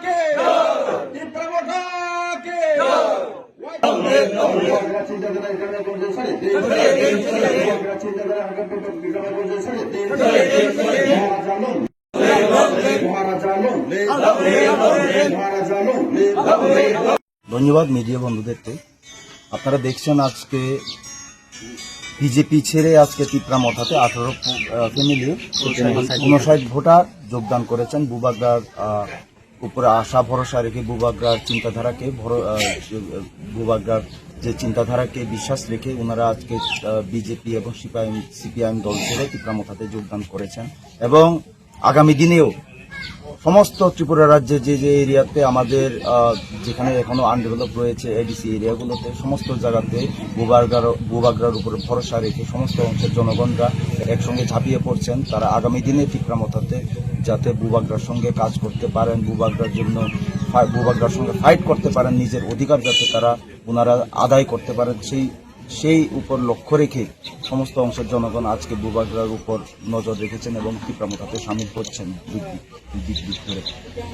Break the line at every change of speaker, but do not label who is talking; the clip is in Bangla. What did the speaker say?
के তীব্রতা के
ধন্যবাদ মিডিয়া বন্ধুদেরকে। আপনারা দেখছেন আজকে বিজেপি ছেড়ে আজকে তিপ্রামথাতে 18 ফ্যামিলি 59 ভোটার যোগদান করেছেন। বুবাগ্রার উপরে আশা ভরসা রেখে বুবাগ্রার চিন্তাধারাকে বুবাগ্রার যে চিন্তাধারাকে বিশ্বাস রেখে ওনারা আজকে বিজেপি এবং সিপিআইএম দল ছেড়ে তিপ্রামথাতে যোগদান করেছেন এবং আগামী দিনেও সমস্ত ত্রিপুরা রাজ্যে যে যে এরিয়াতে আমাদের যেখানে এখনো আনডেভেলপ রয়েছে এডিসি এরিয়াগুলোতে সমস্ত জায়গাতে বুবাগ্রার উপরে ভরসা রেখে সমস্ত অংশের জনগণরা একসঙ্গে ঝাঁপিয়ে পড়ছেন। তারা আগামী দিনে তিপ্রামথাতে যাতে বুবাগ্রার সঙ্গে কাজ করতে পারেন, বুবাগ্রার সঙ্গে ফাইট করতে পারেন, নিজের অধিকার যাতে ওনারা আদায় করতে পারেন সেই উপর লক্ষ্য রেখে সমস্ত অংশের জনগণ আজকে বুবাগ্রার উপর নজর রেখেছেন এবং তিপ্রামথাতে সামিল হচ্ছেন দিক ধরে।